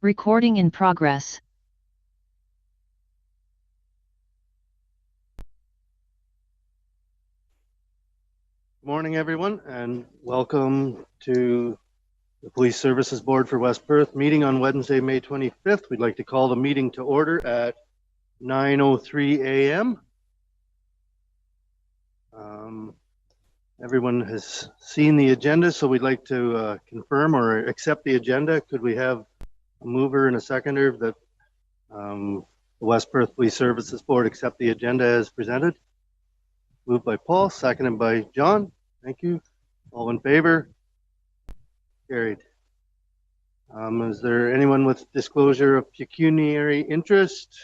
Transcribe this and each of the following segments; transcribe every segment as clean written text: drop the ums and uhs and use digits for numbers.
Recording in progress. Morning, everyone, and welcome to the Police Services Board for West Perth meeting on Wednesday, May 25th. We'd like to call the meeting to order at 9:03 a.m. Everyone has seen the agenda, so we'd like to confirm or accept the agenda. Could we have a mover and a seconder that the West Perth Police Services Board accept the agenda as presented? Moved by Paul, seconded by John. Thank you. All in favor? Carried. Is there anyone with disclosure of pecuniary interest?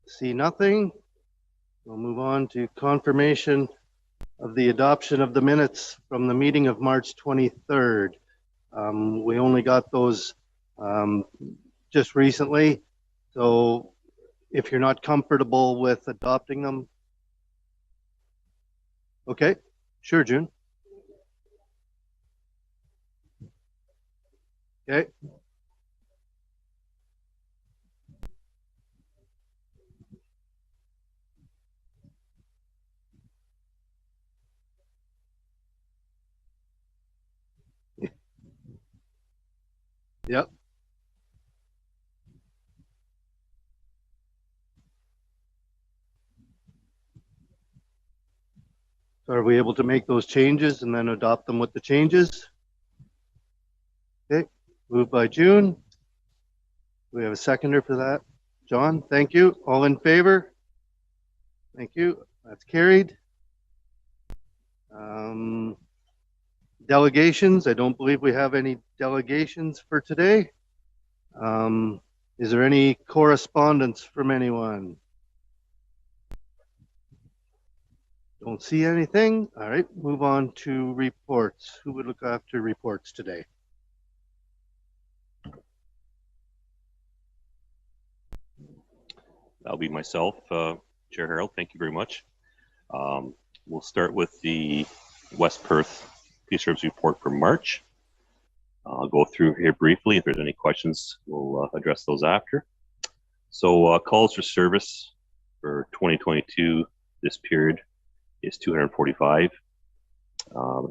See nothing. We'll move on to confirmation of the adoption of the minutes from the meeting of March 23rd. We only got those just recently, so if you're not comfortable with adopting them. Okay, sure, June. Okay. Yep. So are we able to make those changes and then adopt them with the changes? Okay, moved by June. We have a seconder for that. John, thank you. All in favor? Thank you. That's carried. Delegations. I don't believe we have any delegations for today. Is there any correspondence from anyone? Don't see anything. All right, move on to reports. Who would look after reports today? That'll be myself, Chair Harold. Thank you very much. We'll start with the West Perth Police Service report for March. I'll go through here briefly. If there's any questions, we'll address those after. So calls for service for 2022, this period is 245.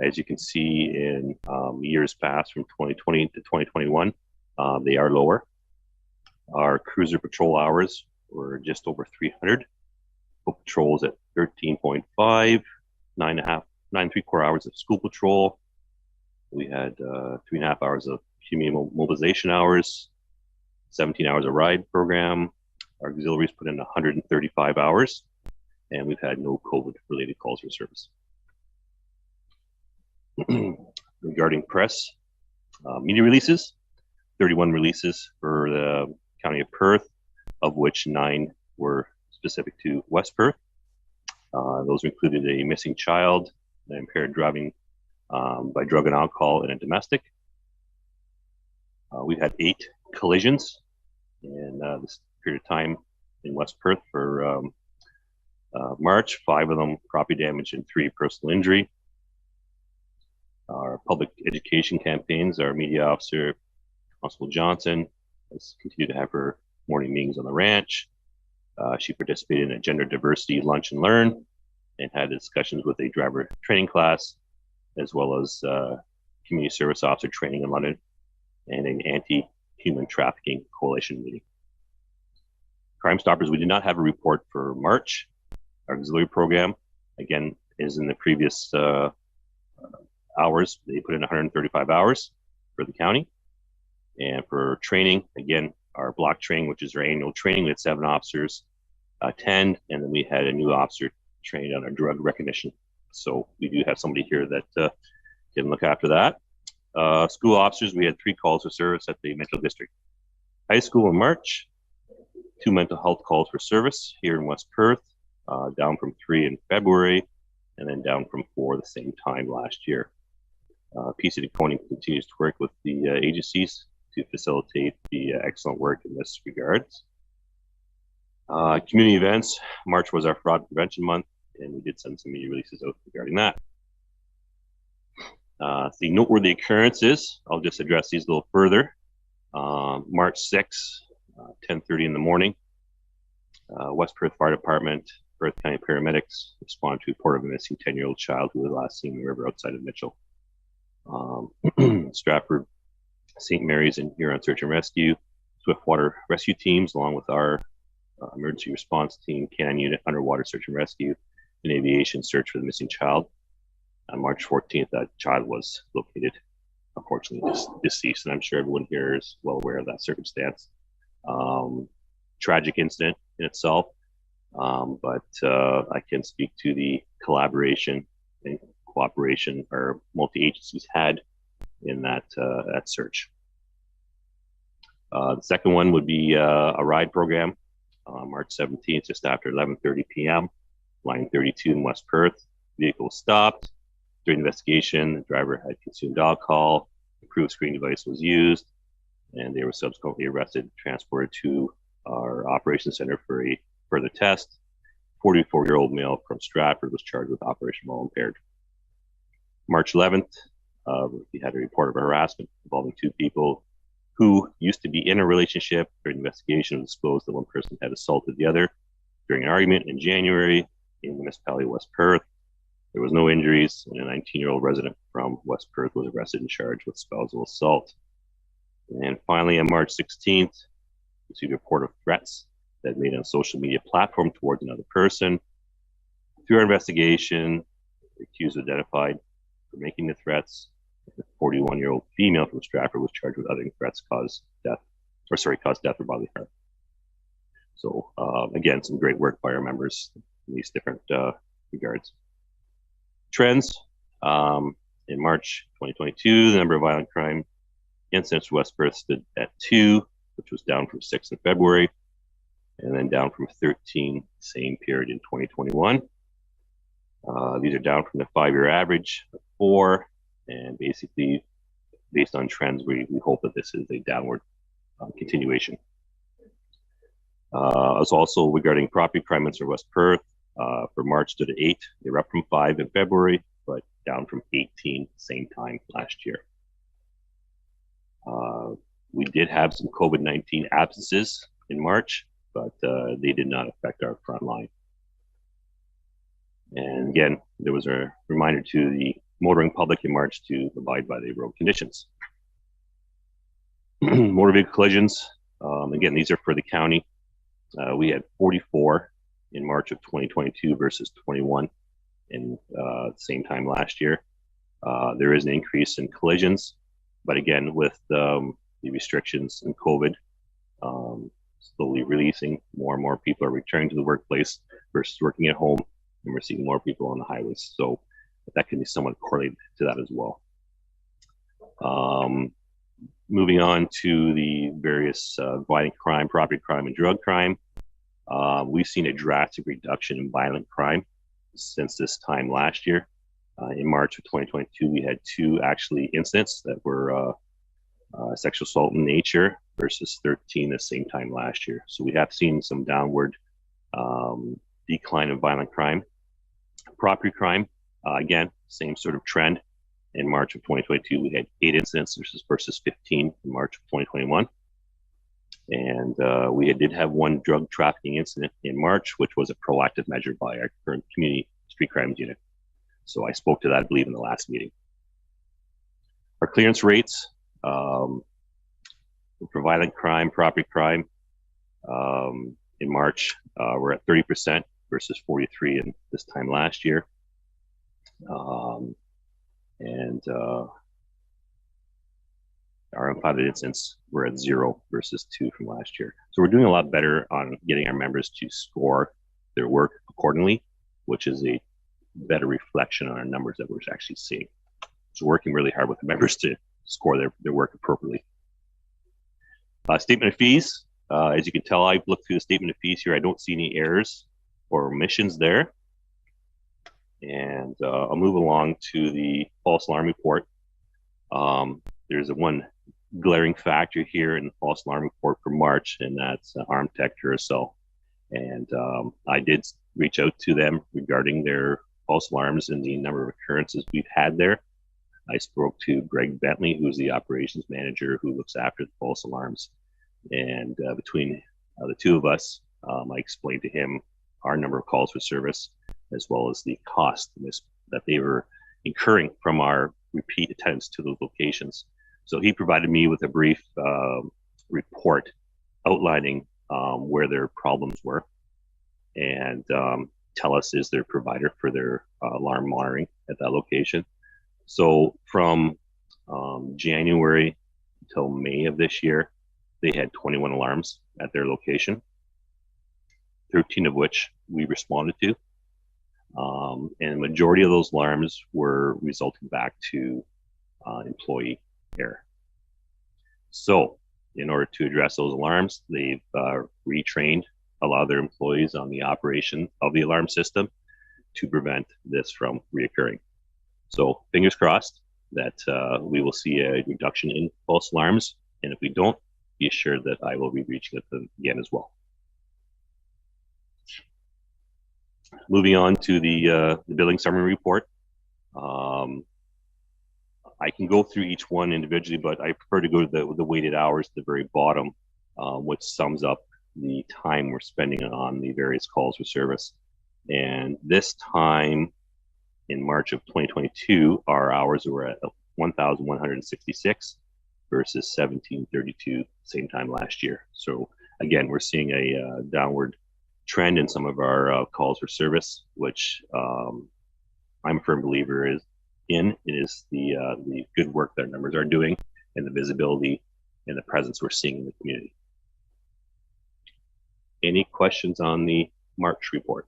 As you can see in years past from 2020 to 2021, they are lower. Our cruiser patrol hours were just over 300. Boat patrols at 13.5, 9.75 hours of school patrol. We had 3.5 hours of community mobilization hours, 17 hours of ride program. Our auxiliaries put in 135 hours, and we've had no COVID-related calls for service. Regarding press, media releases, 31 releases for the County of Perth, of which 9 were specific to West Perth. Those included a missing child, an impaired driving by drug and alcohol in a domestic. We've had 8 collisions in this period of time in West Perth for March, 5 of them property damage and 3 personal injury. Our public education campaigns, our media officer, Constable Johnson, has continued to have her morning meetings on the ranch. She participated in a gender diversity lunch and learn and had discussions with a driver training class, as well as community service officer training in London and an anti-human trafficking coalition meeting. Crime Stoppers, we did not have a report for March. Our auxiliary program, again, is in the previous hours. They put in 135 hours for the county. And for training, again, our block training, which is our annual training, we had 7 officers attend, and then we had a new officer trained on our drug recognition. So we do have somebody here that can look after that. School officers, we had 3 calls for service at the mental district. High school in March, 2 mental health calls for service here in West Perth, down from 3 in February, and then down from 4 the same time last year. PCD Coning continues to work with the agencies to facilitate the excellent work in this regard. Community events, March was our fraud prevention month, and we did send some media releases out regarding that. The noteworthy occurrences, I'll just address these a little further. March 6th, 10:30 in the morning, West Perth Fire Department, Perth County paramedics responded to a report of a missing 10-year-old child who was last seen in the river outside of Mitchell. Stratford, St. Mary's, and Huron Search and Rescue, Swiftwater Rescue Teams, along with our emergency response team, Canine Unit, Underwater Search and Rescue, and Aviation search for the missing child. On March 14th, that child was located, unfortunately deceased, and I'm sure everyone here is well aware of that circumstance. Tragic incident in itself, but I can speak to the collaboration and cooperation our multi-agencies had in that search. The second one would be a ride program, March 17th, just after 11:30 p.m., line 32 in West Perth. Vehicle was stopped. During the investigation, the driver had consumed alcohol, the approved screen device was used, and they were subsequently arrested and transported to our operations center for a further test. 44-year-old male from Stratford was charged with operation while impaired. March 11th, we had a report of harassment involving two people who used to be in a relationship. During the investigation, it was disclosed that one person had assaulted the other during an argument in January in the municipality of West Perth. There was no injuries, and a 19-year-old resident from West Perth was arrested and charged with spousal assault. And finally, on March 16th, we received a report of threats that made on a social media platform towards another person. Through our investigation, the accused was identified for making the threats. The 41-year-old female from Stratford was charged with uttering threats caused death or bodily harm. So again, some great work by our members in these different regards. Trends. In March 2022, the number of violent crime incidents in West Perth stood at 2, which was down from 6 in February, and then down from 13 same period in 2021. These are down from the 5-year average of 4, and basically, based on trends, we hope that this is a downward continuation. As also regarding property crime in West Perth, for March stood at 8. They were up from 5 in February, but down from 18 same time last year. We did have some COVID-19 absences in March, but they did not affect our front line. And again, there was a reminder to the motoring public in March to abide by the road conditions. Motor vehicle collisions, again, these are for the county. We had 44 in March of 2022 versus 21 in the same time last year. There is an increase in collisions, but again, with the restrictions and COVID slowly releasing, more and more people are returning to the workplace versus working at home, and we're seeing more people on the highways. So that can be somewhat correlated to that as well. Moving on to the various violent crime, property crime, and drug crime. We've seen a drastic reduction in violent crime since this time last year. In March of 2022, we had 2 actually incidents that were sexual assault in nature versus 13 the same time last year. So we have seen some downward decline of violent crime. Property crime, again, same sort of trend. In March of 2022, we had 8 incidents versus 15 in March of 2021. And we did have 1 drug trafficking incident in March, which was a proactive measure by our current community street crimes unit. So I spoke to that, I believe, in the last meeting. Our clearance rates for violent crime, property crime, in March, we're at 30% versus 43 in this time last year. Our unplotted incidents were at 0 versus 2 from last year. So we're doing a lot better on getting our members to score their work accordingly, which is a better reflection on our numbers that we're actually seeing. So working really hard with the members to score their work appropriately. Statement of fees. As you can tell, I've looked through the statement of fees here. I don't see any errors or omissions there. And I'll move along to the false alarm report. There's one glaring factor here in the false alarm report for March, and that's armed tech carousel. And I did reach out to them regarding their false alarms and the number of occurrences we've had there. I spoke to Greg Bentley, who's the operations manager who looks after the false alarms. And between the two of us, I explained to him our number of calls for service, as well as the cost that they were incurring from our repeat attendance to those locations. So he provided me with a brief report outlining where their problems were, and TELUS is their provider for their alarm monitoring at that location. So from January until May of this year, they had 21 alarms at their location, 13 of which we responded to. And the majority of those alarms were resulting back to employee error. So in order to address those alarms, they've retrained a lot of their employees on the operation of the alarm system to prevent this from reoccurring. So fingers crossed that we will see a reduction in false alarms. And if we don't, be assured that I will be reaching out to them again as well. Moving on to the billing summary report. I can go through each one individually, but I prefer to go to the weighted hours at the very bottom, which sums up the time we're spending on the various calls for service. And this time in March of 2022, our hours were at 1,166 versus 1,732 same time last year. So again, we're seeing a downward trend in some of our calls for service, which I'm a firm believer is in. It is the good work that our numbers are doing and the visibility and the presence we're seeing in the community. Any questions on the March report?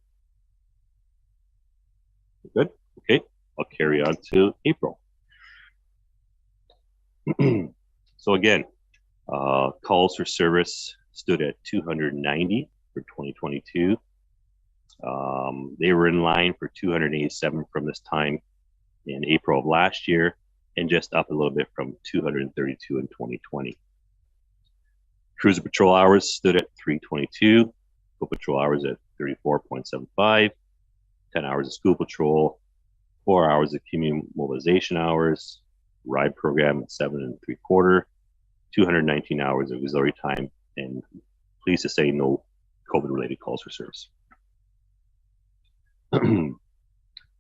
Good. Okay, I'll carry on to April. So again, calls for service stood at 290 for 2022. They were in line for 287 from this time in April of last year, and just up a little bit from 232 in 2020. Cruiser patrol hours stood at 322, foot patrol hours at 34.75, 10 hours of school patrol, 4 hours of community mobilization hours, ride program at 7 3/4, 219 hours of auxiliary time, and pleased to say no COVID-related calls for service.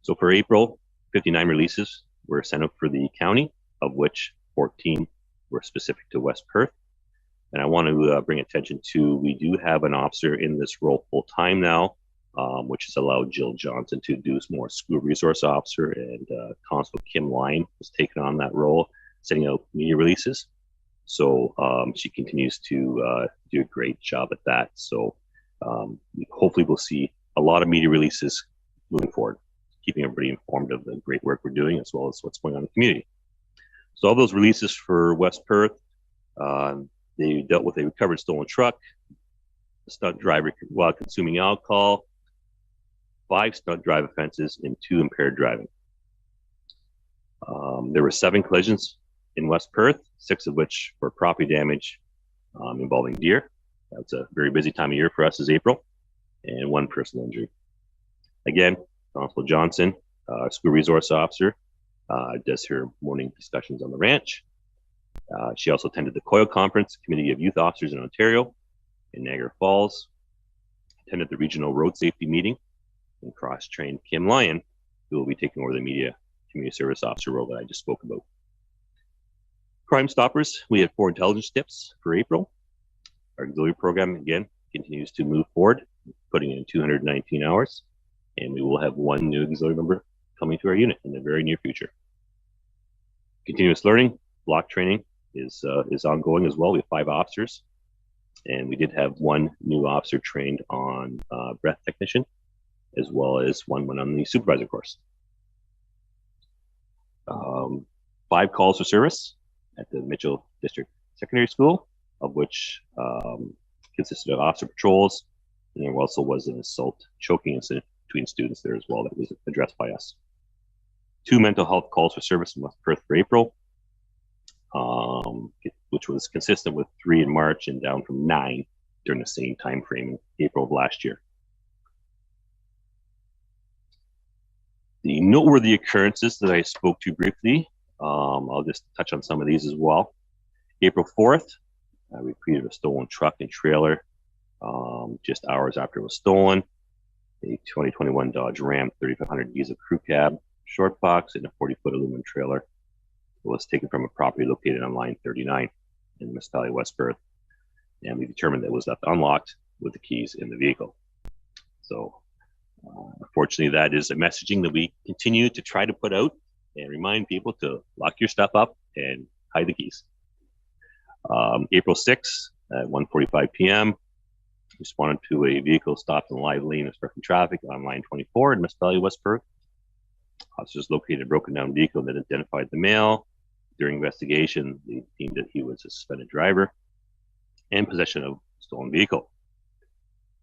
So for April, 59 releases were sent out for the county, of which 14 were specific to West Perth. And I want to bring attention to, we do have an officer in this role full-time now, which has allowed Jill Johnson to do more school resource officer, and Constable Kim Lyon has taken on that role, sending out media releases. So she continues to do a great job at that. So hopefully we'll see a lot of media releases moving forward, keeping everybody informed of the great work we're doing as well as what's going on in the community. So all those releases for West Perth, they dealt with a recovered stolen truck, a stunt driver while consuming alcohol, 5 stunt drive offenses, and 2 impaired driving. There were 7 collisions in West Perth, 6 of which were property damage involving deer. That's a very busy time of year for us as April, and 1 personal injury. Again, Constable Johnson, school resource officer, does her morning discussions on the ranch. She also attended the COIL conference, Committee of Youth Officers in Ontario, in Niagara Falls, attended the regional road safety meeting, and cross-trained Kim Lyon, who will be taking over the media community service officer role that I just spoke about. Crime Stoppers, we had 4 intelligence tips for April. Our auxiliary program, again, continues to move forward, putting in 219 hours, and we will have 1 new auxiliary member coming to our unit in the very near future. Continuous learning, block training is ongoing as well. We have 5 officers, and we did have 1 new officer trained on breath technician, as well as 1 went on the supervisor course. 5 calls for service at the Mitchell District Secondary School, of which consisted of officer patrols, and there also was an assault choking incident between students there as well that was addressed by us. 2 mental health calls for service in West Perth for April, which was consistent with 3 in March and down from 9 during the same time frame in April of last year. The noteworthy occurrences that I spoke to briefly, I'll just touch on some of these as well. April 4th, we retrieved a stolen truck and trailer just hours after it was stolen. A 2021 Dodge Ram 3500 diesel crew cab, short box, and a 40-foot aluminum trailer was taken from a property located on line 39 in the municipality of West Perth, and we determined that it was left unlocked with the keys in the vehicle. So unfortunately, that is a messaging that we continue to try to put out and remind people to lock your stuff up and hide the keys. April 6th at 1:45 p.m., responded to a vehicle stopped in the live lane obstructing traffic on line 24 in the municipality of West Perth. Officers located a broken down vehicle that identified the male. During investigation, they deemed that he was a suspended driver and possession of a stolen vehicle.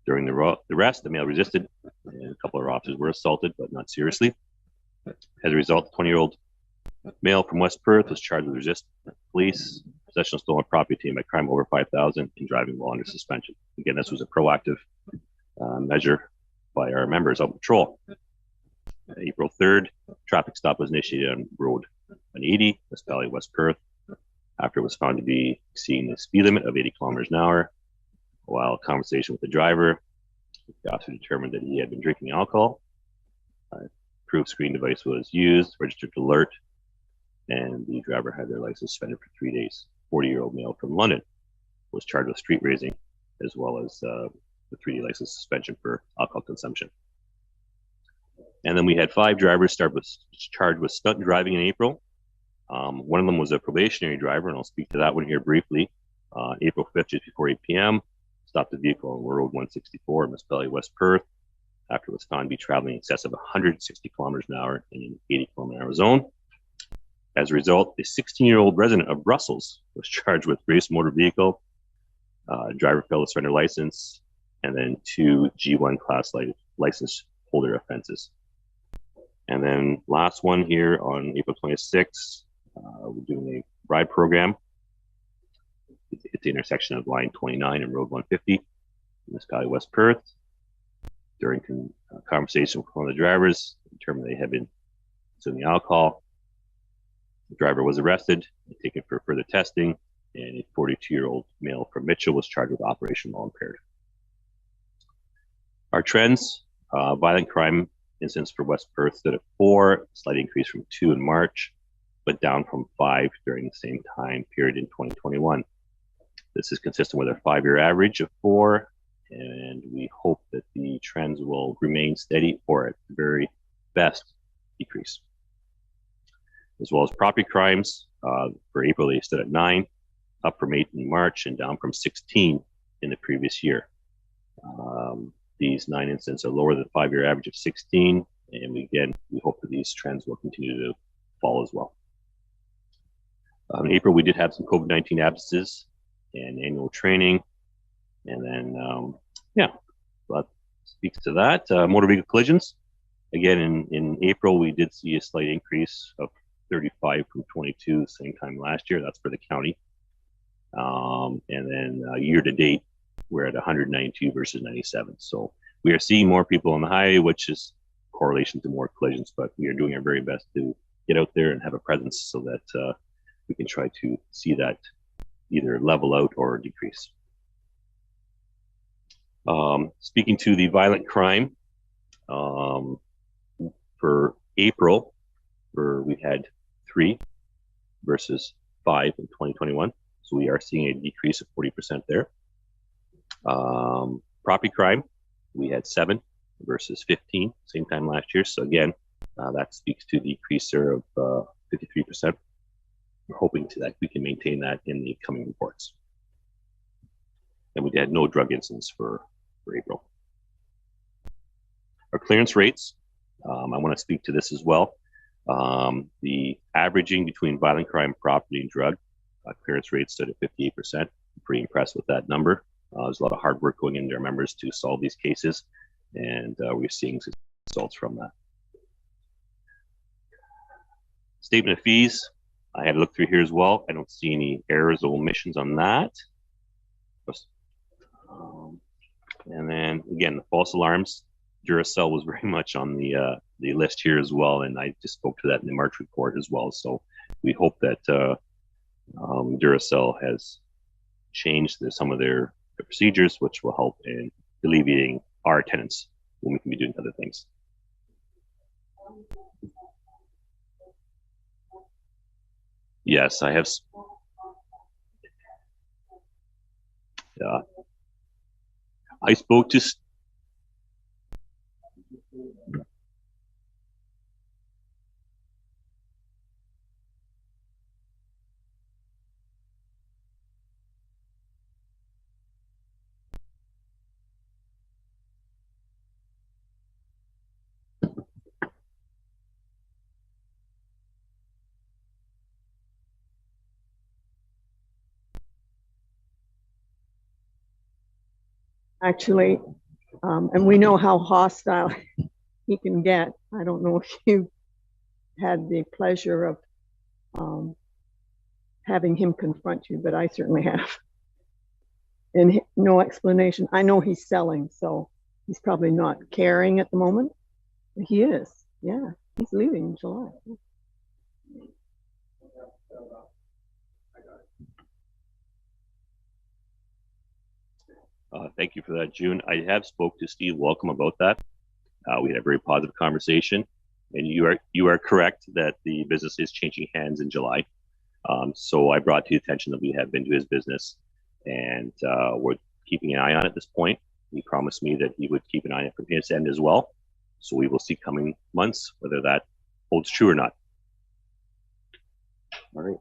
During the arrest, the male resisted, and a couple of officers were assaulted, but not seriously. As a result, the 20-year-old male from West Perth was charged with resisting police, possession of stolen property obtained by crime over 5,000, and driving while under suspension. Again, this was a proactive measure by our members on patrol. April 3rd, traffic stop was initiated on Road 180, municipality of West Perth, after it was found to be exceeding the speed limit of 80 kilometers an hour. While conversation with the driver, the officer determined that he had been drinking alcohol. Proof screen device was used, registered alert, and the driver had their license suspended for 3 days. 40-year-old male from London was charged with street racing, as well as the 3-day license suspension for alcohol consumption. And then we had 5 drivers charged with stunt driving in April. One of them was a probationary driver, and I'll speak to that one here briefly. April 5th, just before 8 p.m., stopped the vehicle on Road 164 in municipality of West Perth after it was found to be traveling in excess of 160 kilometers an hour in an 80 kilometer an hour zone. As a result, the 16-year-old resident of Brussels was charged with race motor vehicle, driver failed to surrender license, and then 2 G1 class license holder offenses. And then last one here on April 26th, we're doing a ride program. It's the intersection of line 29 and Road 150 in municipality of West Perth. During conversation with one of the drivers, determined they had been consuming alcohol. The driver was arrested and taken for further testing, and a 42-year-old male from Mitchell was charged with operation while impaired. Our trends, violent crime incidents for West Perth stood at 4, slight increase from 2 in March, but down from 5 during the same time period in 2021. This is consistent with our 5-year average of 4, and we hope that the trends will remain steady or at the very best decrease. As well as property crimes, for April they stood at 9, up from 8 in March and down from 16 in the previous year. These 9 incidents are lower than the 5-year average of 16, and we hope that these trends will continue to fall as well. In April, we did have some COVID-19 absences and annual training, and then that speaks to that. Motor vehicle collisions, again in April we did see a slight increase of 35 from 22 same time last year. That's for the county, and then year to date we're at 192 versus 97. So we are seeing more people on the highway, which is correlation to more collisions, but we are doing our very best to get out there and have a presence so that we can try to see that either level out or decrease. Speaking to the violent crime, for April, we had 3 versus 5 in 2021. So we are seeing a decrease of 40% there. Property crime, we had 7 versus 15 same time last year. So again, that speaks to the decrease there of 53%. We're hoping that we can maintain that in the coming reports. And we had no drug incidents for April. Our clearance rates, I want to speak to this as well. The averaging between violent crime, property, and drug clearance rates stood at 58%. I'm pretty impressed with that number. There's a lot of hard work going into our members to solve these cases, and we're seeing results from that. Statement of fees, I had to look through here as well. I don't see any errors or omissions on that. And then again, the false alarms, Duracell was very much on the list here as well, and I just spoke to that in the March report as well. So we hope that Duracell has changed some of their procedures, which will help in alleviating our attendance when we can be doing other things. Yes, I have. I spoke to. Actually, and we know how hostile he can get. I don't know if you had the pleasure of having him confront you, but I certainly have. And no explanation. I know he's selling, so he's probably not caring at the moment. But he is. Yeah, he's leaving in July. Thank you for that, June. I have spoke to Steve Welcome about that. We had a very positive conversation, and you are correct that the business is changing hands in July. So I brought to your attention that we have been to his business, and we're keeping an eye on it at this point. He promised me that he would keep an eye on it from his end as well. So we will see coming months whether that holds true or not. All right.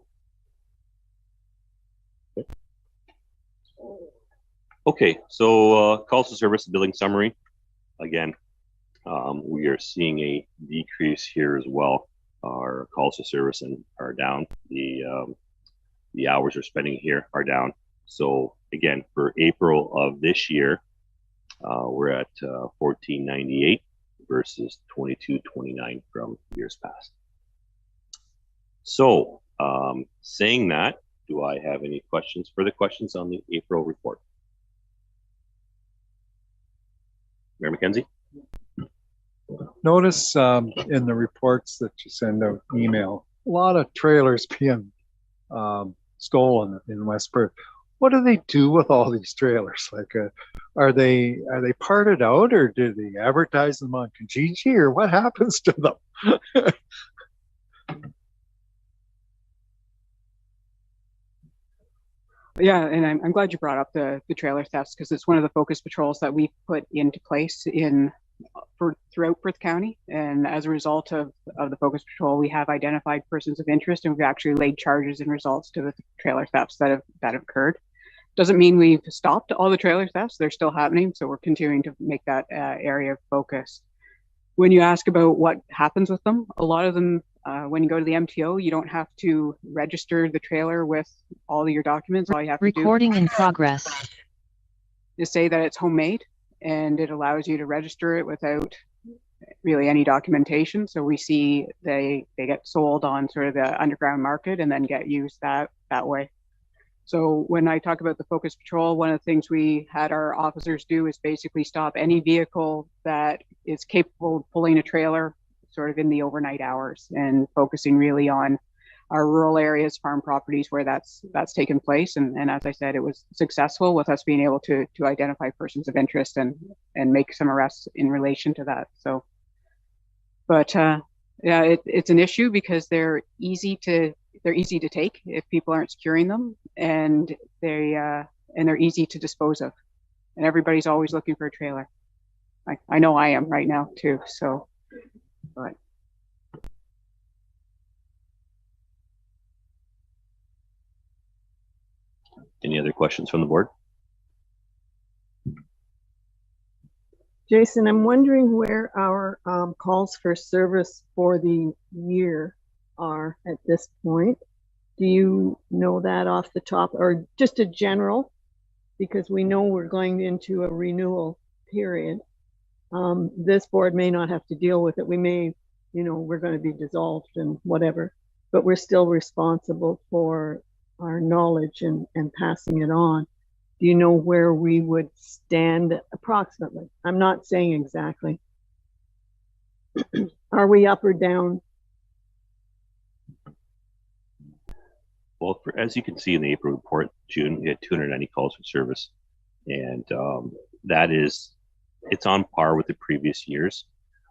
Okay, so calls to service billing summary. Again, we are seeing a decrease here as well. Our calls to service are down. The hours we're spending here are down. So again, for April of this year, we're at 1498 versus 2229 from years past. So saying that, do I have any questions, further questions on the April report? Mayor McKenzie? Notice in the reports that you send out email, a lot of trailers being stolen in West Perth. What do they do with all these trailers? Like, are they parted out, or do they advertise them on Kijiji, or what happens to them? Yeah, and I'm glad you brought up the trailer thefts, because it's one of the focus patrols that we've put into place throughout Perth County. And as a result of the focus patrol, we have identified persons of interest, and we've actually laid charges and results to the trailer thefts that have occurred. Doesn't mean we've stopped all the trailer thefts; they're still happening. So we're continuing to make that area of focus. When you ask about what happens with them, a lot of them, when you go to the MTO, you don't have to register the trailer with all of your documents. All you have to do Recording in progress. is say that it's homemade, and it allows you to register it without really any documentation. So we see they get sold on sort of the underground market and then get used that way. So when I talk about the focus patrol, one of the things we had our officers do is basically stop any vehicle that is capable of pulling a trailer sort of in the overnight hours, and focusing really on our rural areas, farm properties where that's taken place. And as I said, it was successful with us being able to identify persons of interest and make some arrests in relation to that. So, but yeah, it's an issue because they're easy to take if people aren't securing them, and they're easy to dispose of, and everybody's always looking for a trailer. I know I am right now too. So, but. Any other questions from the board? Jason, I'm wondering where our calls for service for the year are at this point. Do you know that off the top, or just a general? Because we know we're going into a renewal period. This board may not have to deal with it. We may, we're going to be dissolved and whatever, but we're still responsible for our knowledge and passing it on. Do you know where we would stand approximately? I'm not saying exactly. Are we up or down? Well, as you can see in the April report, June, we had 290 calls for service. And that is, it's on par with the previous years.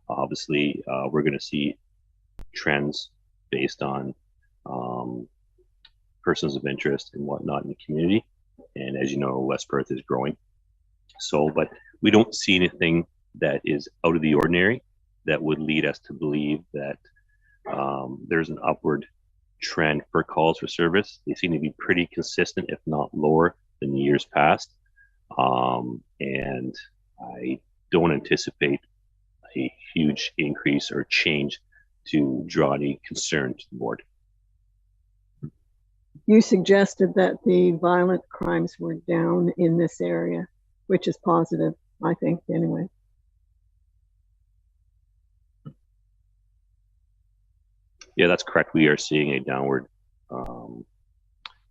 Obviously, we're going to see trends based on persons of interest and whatnot in the community. And as you know, West Perth is growing. So, but we don't see anything that is out of the ordinary that would lead us to believe that there's an upward trend for calls for service. They seem to be pretty consistent, if not lower than the years past. And I don't anticipate a huge increase or change to draw any concern to the board. You suggested that the violent crimes were down in this area, which is positive, I think, anyway. Yeah, that's correct. We are seeing a downward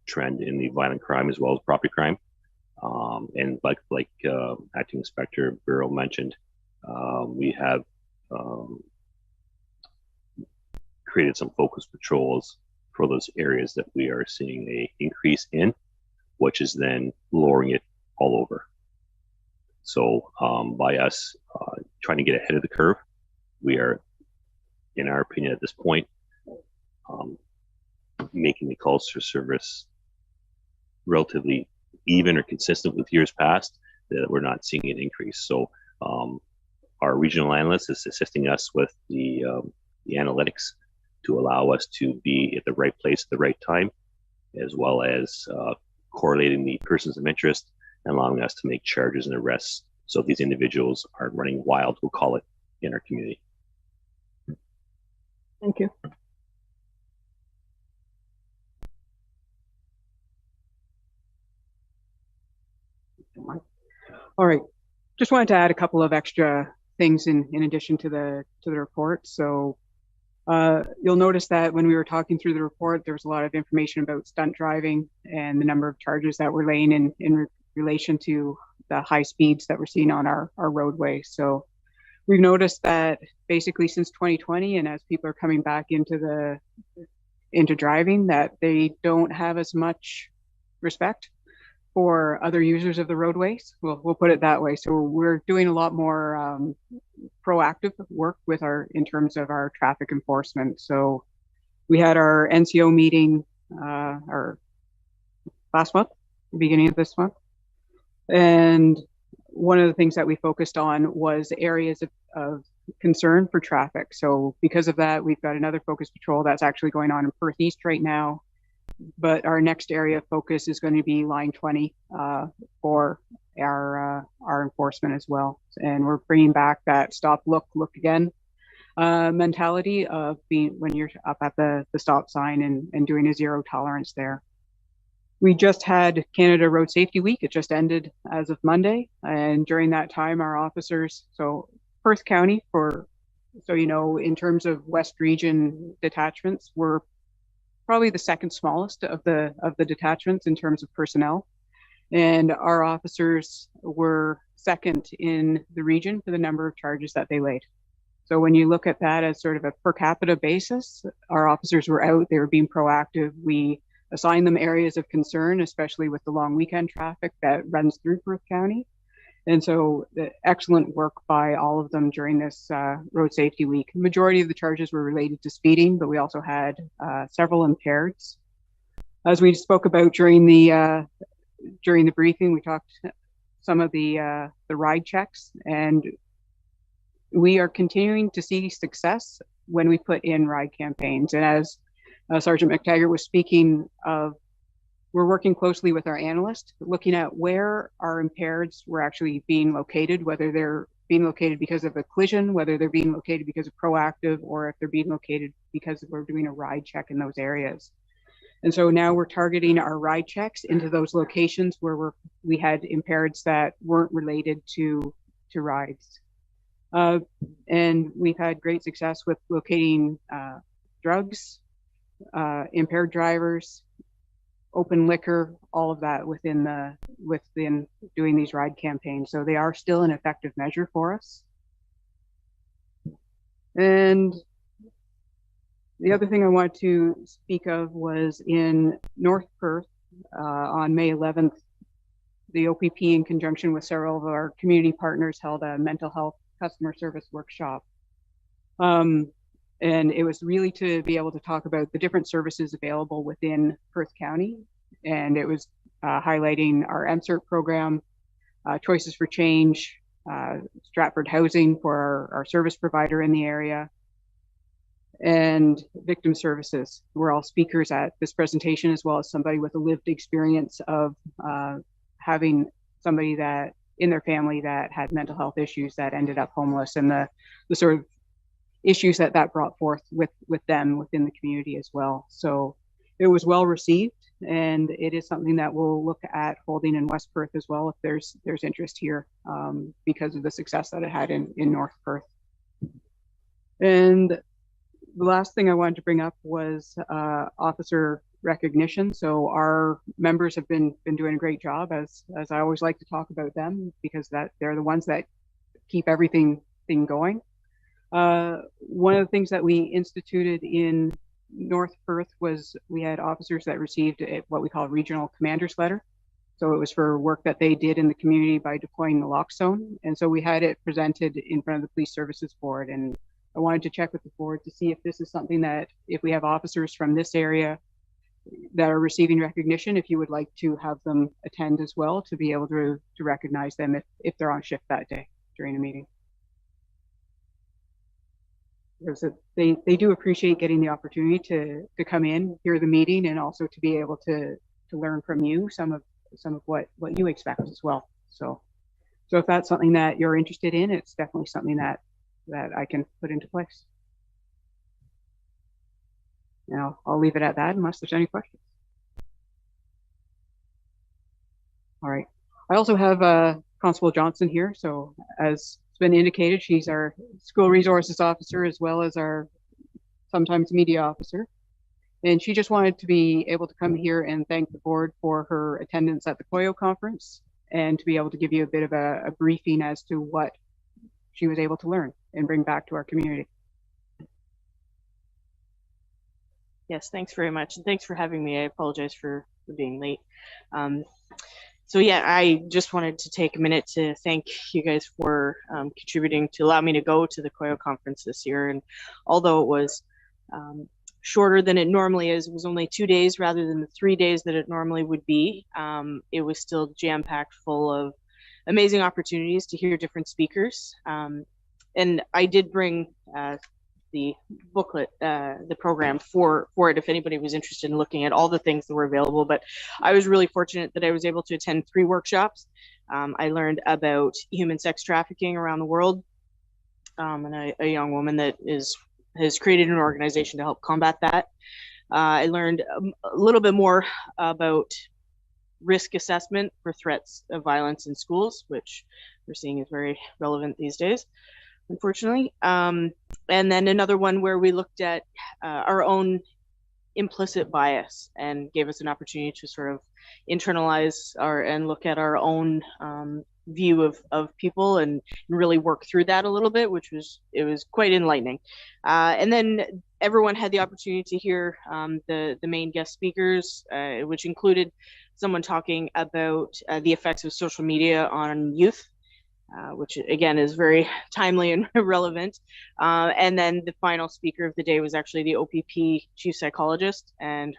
trend in the violent crime as well as property crime. And like Acting Inspector Burrow mentioned, we have created some focus patrols for those areas that we are seeing a increase in, which is then lowering it all over. So by us trying to get ahead of the curve, we are, in our opinion at this point, making the calls for service relatively even or consistent with years past, that we're not seeing an increase. So our regional analyst is assisting us with the analytics to allow us to be at the right place at the right time, as well as correlating the persons of interest and allowing us to make charges and arrests so these individuals aren't running wild, we'll call it, in our community. Thank you. All right. Just wanted to add a couple of extra things in addition to the report. So you'll notice that when we were talking through the report, there was a lot of information about stunt driving and the number of charges that were laying in relation to the high speeds that we're seeing on our roadway. So we've noticed that basically since 2020, and as people are coming back into driving, that they don't have as much respect for other users of the roadways. We'll put it that way. So we're doing a lot more proactive work in terms of our traffic enforcement. So we had our NCO meeting our last month, beginning of this month. And one of the things that we focused on was areas of concern for traffic. So because of that, we've got another focus patrol that's actually going on in Perth East right now. But our next area of focus is going to be line 20 for our enforcement as well. And we're bringing back that stop, look again mentality of being when you're up at the stop sign and doing a zero tolerance there. We just had Canada Road Safety Week. It just ended as of Monday. And during that time, our officers, so Perth County, in terms of West Region detachments, we're probably the second smallest of the detachments in terms of personnel. And our officers were second in the region for the number of charges that they laid. So when you look at that as sort of a per capita basis, our officers were out, they were being proactive. We assigned them areas of concern, especially with the long weekend traffic that runs through Perth County. And so the excellent work by all of them during this Road Safety Week. The majority of the charges were related to speeding, but we also had several impaireds. As we spoke about during the briefing, we talked some of the ride checks, and we are continuing to see success when we put in ride campaigns. And as Sergeant McTaggart was speaking of, we're working closely with our analyst, looking at where our impaireds were actually being located, whether they're being located because of a collision, whether they're being located because of proactive, or if they're being located because we're doing a ride check in those areas. And so now we're targeting our ride checks into those locations where we had impaireds that weren't related to rides. And we've had great success with locating drugs, impaired drivers, open liquor, all of that within doing these ride campaigns. So they are still an effective measure for us. And The other thing I want to speak of was in North Perth on May 11th, the OPP, in conjunction with several of our community partners, held a mental health customer service workshop. And it was really to be able to talk about the different services available within Perth County. And it was highlighting our MCERT program, Choices for Change, Stratford Housing for our service provider in the area, and victim services. We're all speakers at this presentation, as well as somebody with a lived experience of having somebody that in their family that had mental health issues that ended up homeless, and the sort of issues that brought forth with them within the community as well. So it was well received, and it is something that we'll look at holding in West Perth as well if there's interest here, because of the success that it had in North Perth. And the last thing I wanted to bring up was officer recognition. So our members have been doing a great job, as I always like to talk about them, because they're the ones that keep everything going. One of the things that we instituted in North Perth was we had officers that received what we call regional commander's letter. So it was for work that they did in the community by deploying the lock zone. And so we had it presented in front of the Police Services Board. And I wanted to check with the board to see if this is something that, if we have officers from this area that are receiving recognition, if you would like to have them attend as well, to be able to recognize them if they're on shift that day during a meeting. They do appreciate getting the opportunity to come in, hear the meeting, and also to be able to learn from you some of what you expect as well. So if that's something that you're interested in, it's definitely something that I can put into place. Now I'll leave it at that unless there's any questions. All right. I also have Constable Johnson here. So as it's been indicated, she's our school resources officer as well as our sometimes media officer. And she just wanted to be able to come here and thank the board for her attendance at the COYO conference, and to be able to give you a bit of a briefing as to what she was able to learn and bring back to our community. Yes, thanks very much. And thanks for having me. I apologize for being late. So yeah, I just wanted to take a minute to thank you guys for contributing to allow me to go to the COYO conference this year. And although it was shorter than it normally is, it was only 2 days rather than the 3 days that it normally would be. It was still jam-packed full of amazing opportunities to hear different speakers. And I did bring the booklet, the program for it, if anybody was interested in looking at all the things that were available. But I was really fortunate that I was able to attend 3 workshops. I learned about human sex trafficking around the world, and a young woman that has created an organization to help combat that. I learned a little bit more about risk assessment for threats of violence in schools, which we're seeing is very relevant these days, unfortunately. And then another one where we looked at our own implicit bias and gave us an opportunity to sort of internalize and look at our own view of people and really work through that a little bit, it was quite enlightening. And then everyone had the opportunity to hear the main guest speakers, which included someone talking about the effects of social media on youth, which again is very timely and relevant. And then the final speaker of the day was actually the OPP chief psychologist, and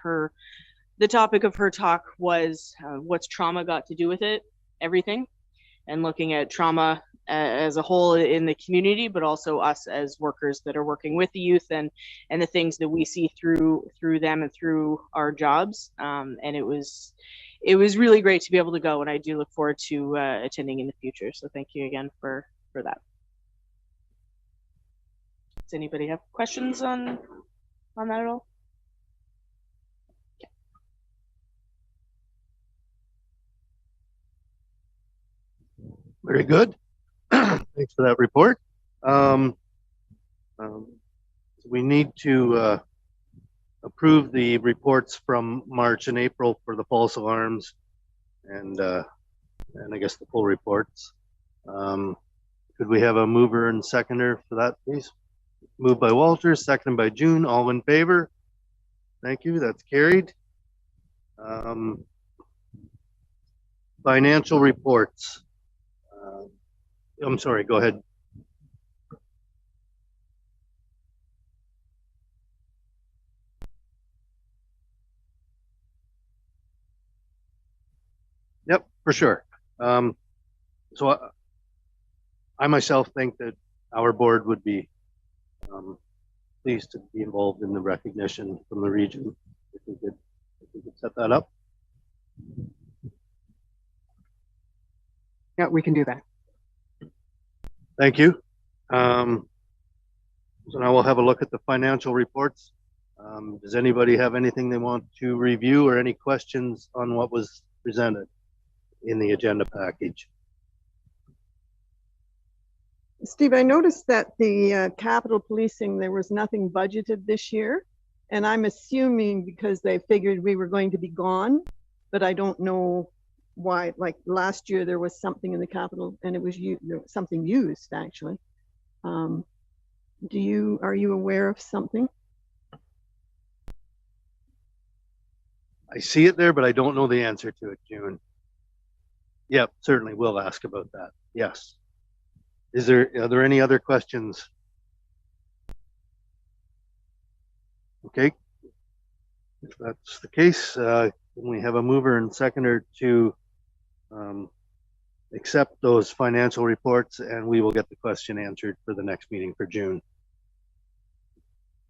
the topic of her talk was what's trauma got to do with it? Everything. And looking at trauma as a whole in the community, but also us as workers that are working with the youth and the things that we see through them and through our jobs. And it was really great to be able to go, and I do look forward to attending in the future. So thank you again for that. Does anybody have questions on that at all? Very good. Thanks for that report. We need to approve the reports from March and April for the false alarms and I guess the full reports. Could we have a mover and seconder for that, please? Moved by Walter, seconded by June. All in favor? Thank you. That's carried. Financial reports. I'm sorry, go ahead. Yep, for sure. So I myself think that our board would be pleased to be involved in the recognition from the region. If we could set that up. Yeah, we can do that. Thank you. So now we'll have a look at the financial reports. Does anybody have anything they want to review or any questions on what was presented in the agenda package? Steve, I noticed that the capital policing, there was nothing budgeted this year. And I'm assuming because they figured we were going to be gone, but I don't know why. Like last year, there was something in the capital and it was something used actually. Are you aware of something? I see it there, but I don't know the answer to it, June. Yep, certainly we'll ask about that. Yes. Are there any other questions? Okay. If that's the case, then we have a mover and seconder to accept those financial reports, and we will get the question answered for the next meeting for June.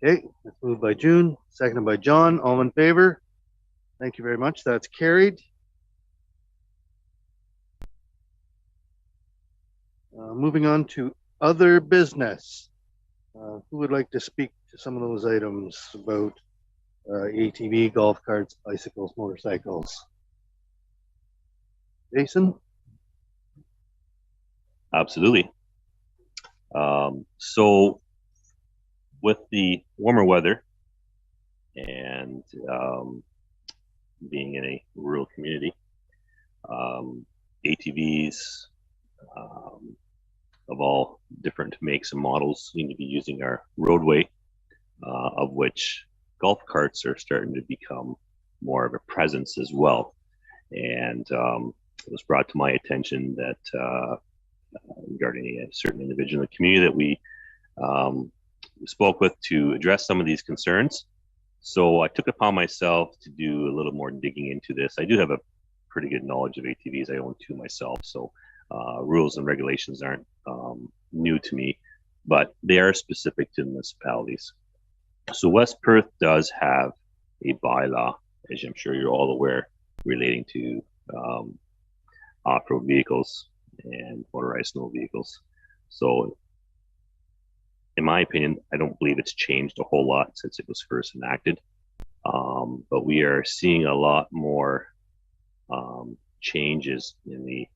Okay, that's moved by June, seconded by John. All in favor? Thank you very much. That's carried. Moving on to other business. Who would like to speak to some of those items about ATV, golf carts, bicycles, motorcycles? Jason? Absolutely. So with the warmer weather and being in a rural community, ATVs of all different makes and models seem to be using our roadway, of which golf carts are starting to become more of a presence as well. And it was brought to my attention that regarding a certain individual in the community that we spoke with to address some of these concerns. So I took upon myself to do a little more digging into this. I do have a pretty good knowledge of ATVs. I own two myself, so rules and regulations aren't new to me, but they are specific to municipalities. So West Perth does have a bylaw, as I'm sure you're all aware, relating to off-road vehicles and motorized snow vehicles. So in my opinion, I don't believe it's changed a whole lot since it was first enacted. But we are seeing a lot more changes in the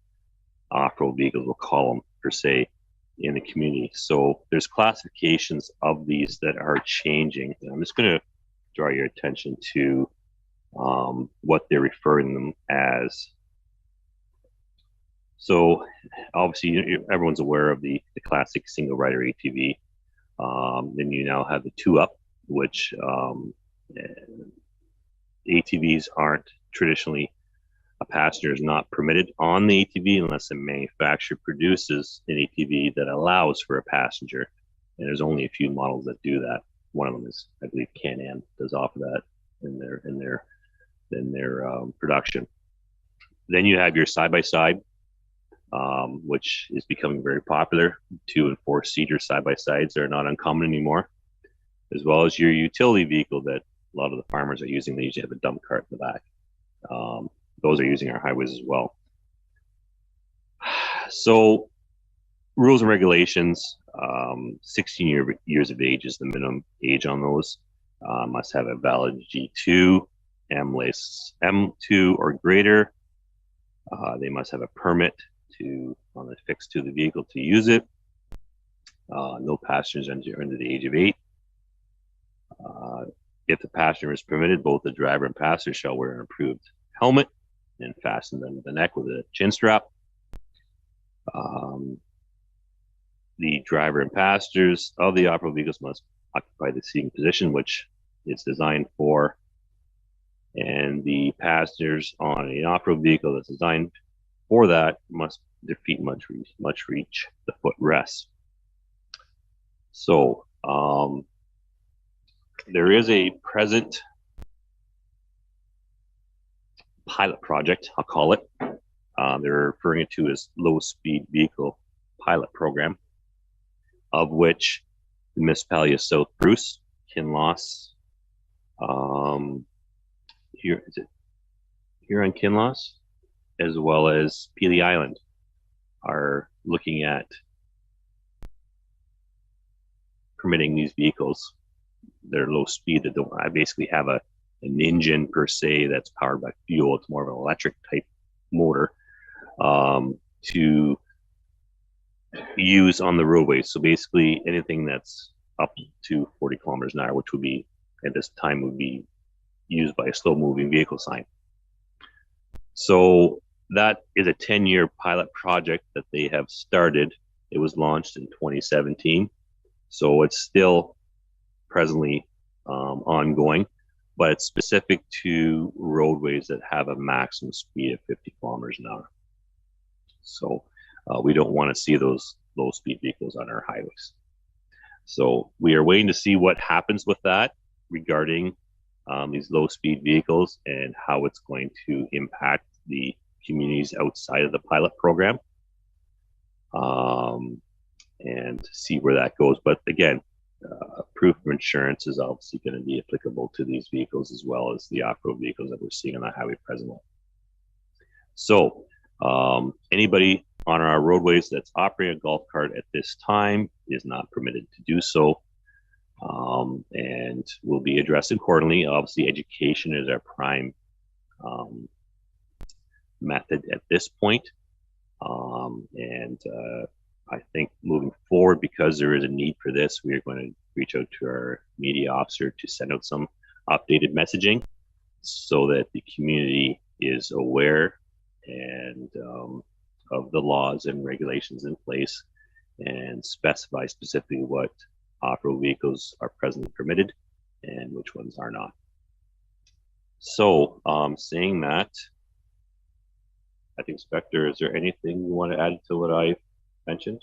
off-road vehicles, we'll call them per se, in the community. So there's classifications of these that are changing. And I'm just going to draw your attention to what they're referring them as. So obviously everyone's aware of the classic single rider ATV. Then you now have the two up, which ATVs aren't traditionally, a passenger is not permitted on the ATV unless a manufacturer produces an ATV that allows for a passenger. And there's only a few models that do that. One of them is, I believe, Can-Am does offer that in their production. Then you have your side-by-side, which is becoming very popular. 2- and 4-seater side-by-sides are not uncommon anymore, as well as your utility vehicle that a lot of the farmers are using. They usually have a dump cart in the back. Those are using our highways as well. So rules and regulations, 16 years of age is the minimum age on those. Must have a valid G2, M2 or greater. They must have a permit affixed to the vehicle to use it. No passengers under the age of 8. If the passenger is permitted, both the driver and passenger shall wear an approved helmet and fasten them to the neck with a chin strap. the driver and passengers of the off-road vehicles must occupy the seating position which it's designed for, and the passengers on an off-road vehicle that's designed for that must their feet must reach the footrest. So there is a present pilot project, I'll call it. They're referring it to as low speed vehicle pilot program, of which the municipality of South Bruce, Kinloss, here on Kinloss, as well as Pelee Island, are looking at permitting these vehicles. They're low speed, that don't basically have an engine per se that's powered by fuel. It's more of an electric type motor to use on the roadways. So basically anything that's up to 40 kilometers an hour, which would be at this time would be used by a slow moving vehicle sign. So that is a 10-year pilot project that they have started. It was launched in 2017. So it's still presently ongoing, but it's specific to roadways that have a maximum speed of 50 kilometers an hour. So we don't want to see those low speed vehicles on our highways. So we are waiting to see what happens with that regarding these low speed vehicles and how it's going to impact the communities outside of the pilot program, and see where that goes. But again, proof of insurance is obviously going to be applicable to these vehicles as well as the off-road vehicles that we're seeing on the highway presently. So anybody on our roadways that's operating a golf cart at this time is not permitted to do so, and will be addressed accordingly. Obviously, education is our prime method at this point, and I think moving forward, because there is a need for this, we are going to reach out to our media officer to send out some updated messaging so that the community is aware and of the laws and regulations in place, and specify specifically what off-road vehicles are presently permitted and which ones are not. So saying that, I think, Spectre, is there anything you want to add to what I mentioned?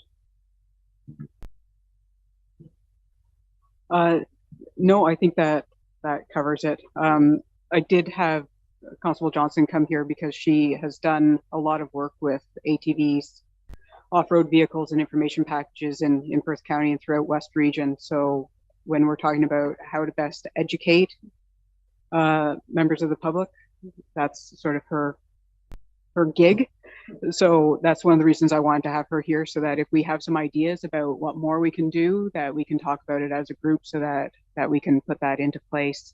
No, I think that covers it. I did have Constable Johnson come here because she has done a lot of work with ATVs, off-road vehicles, and information packages in Perth County and throughout West Region. So when we're talking about how to best educate members of the public, that's sort of her gig. So that's one of the reasons I wanted to have her here, so that if we have some ideas about what more we can do, that we can talk about it as a group, so that we can put that into place.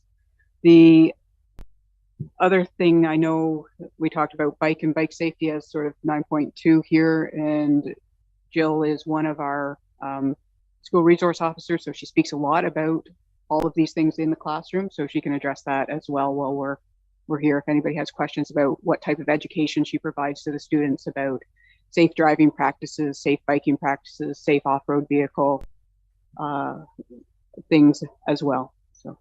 The other thing, I know we talked about bike and bike safety as sort of 9.2 here, and Jill is one of our school resource officers, so she speaks a lot about all of these things in the classroom, so she can address that as well while we're here. If anybody has questions about what type of education she provides to the students about safe driving practices, safe biking practices, safe off-road vehicle things as well. So.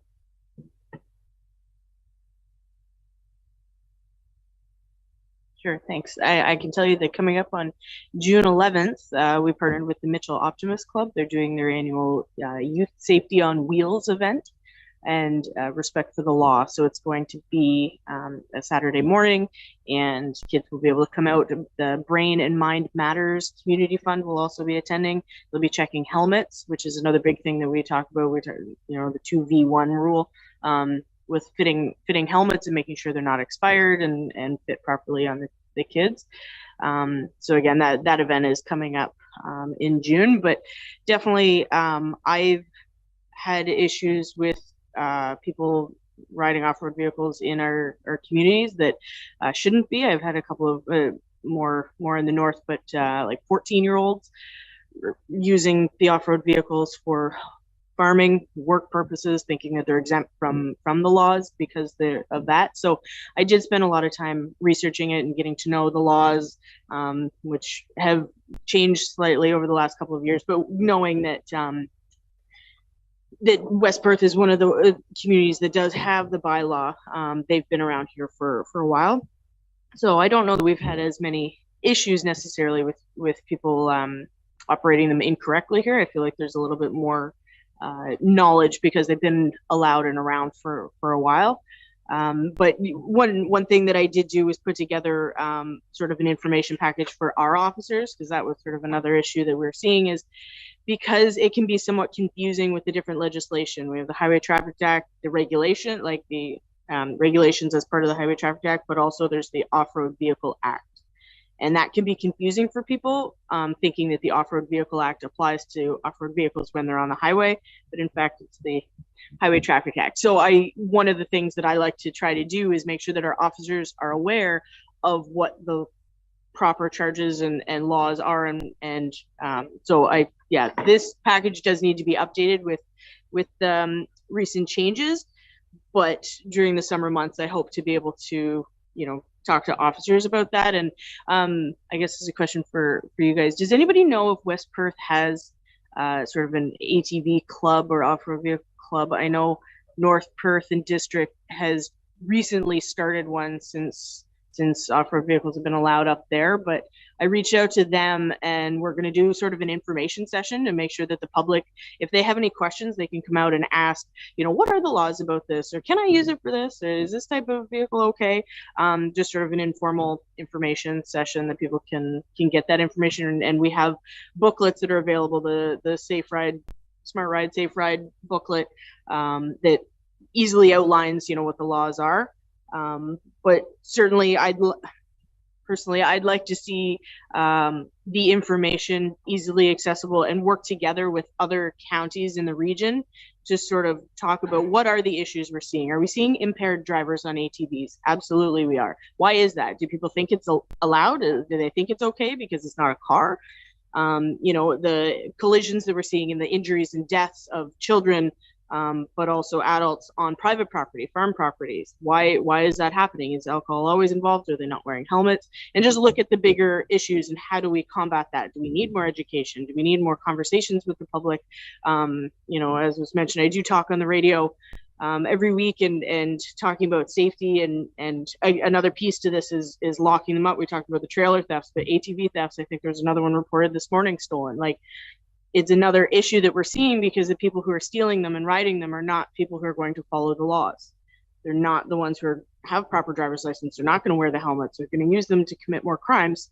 Sure, thanks. I can tell you that coming up on June 11th, we partnered with the Mitchell Optimist Club. They're doing their annual Youth Safety on Wheels event and respect for the law. So it's going to be a Saturday morning, and kids will be able to come out. The Brain and Mind Matters Community Fund will also be attending. They'll be checking helmets, which is another big thing that we talk about. The 2V1 rule with fitting helmets and making sure they're not expired and fit properly on the kids. So again, that event is coming up in June, but definitely I've had issues with people riding off-road vehicles in our communities that shouldn't be. I've had a couple of more in the north, but like 14-year-olds using the off-road vehicles for farming, work purposes, thinking that they're exempt from the laws because of that. So I did spend a lot of time researching it and getting to know the laws, which have changed slightly over the last couple of years, but knowing that that West Perth is one of the communities that does have the bylaw. They've been around here for a while. So I don't know that we've had as many issues necessarily with people operating them incorrectly here. I feel like there's a little bit more knowledge because they've been allowed and around for a while. But one thing that I did do was put together sort of an information package for our officers, because that was sort of another issue that we're seeing, is because it can be somewhat confusing with the different legislation. We have the Highway Traffic Act, the regulation, like the regulations as part of the Highway Traffic Act, but also there's the Off-Road Vehicle Act. And that can be confusing for people, thinking that the Off-Road Vehicle Act applies to off-road vehicles when they're on the highway, but in fact, it's the Highway Traffic Act. So one of the things that I like to try to do is make sure that our officers are aware of what the proper charges and laws are. So this package does need to be updated with recent changes, but during the summer months, I hope to be able to, talk to officers about that. And I guess this is a question for you guys. Does anybody know if West Perth has sort of an ATV club or off-road vehicle club? I know North Perth and District has recently started one since off-road vehicles have been allowed up there, but I reached out to them and we're going to do sort of an information session to make sure that the public, if they have any questions, they can come out and ask, what are the laws about this? Or can I use it for this? Or is this type of vehicle okay? Just sort of an informal information session that people can get that information. And we have booklets that are available, the Safe Ride, Smart Ride, Safe Ride booklet that easily outlines, what the laws are. But certainly I'd like to see the information easily accessible and work together with other counties in the region to sort of talk about what are the issues we're seeing. Are we seeing impaired drivers on ATVs? Absolutely we are. Why is that? Do people think it's allowed? Do they think it's okay because it's not a car? The collisions that we're seeing and the injuries and deaths of children, but also adults on private property, farm properties. Why is that happening? Is alcohol always involved? Are they not wearing helmets? And just look at the bigger issues and how do we combat that? Do we need more education? Do we need more conversations with the public? As was mentioned, I do talk on the radio every week and talking about safety and another piece to this is locking them up. We talked about the trailer thefts, but ATV thefts, I think there's another one reported this morning stolen. It's another issue that we're seeing because the people who are stealing them and riding them are not people who are going to follow the laws. They're not the ones who have proper driver's license. They're not going to wear the helmets. They're going to use them to commit more crimes.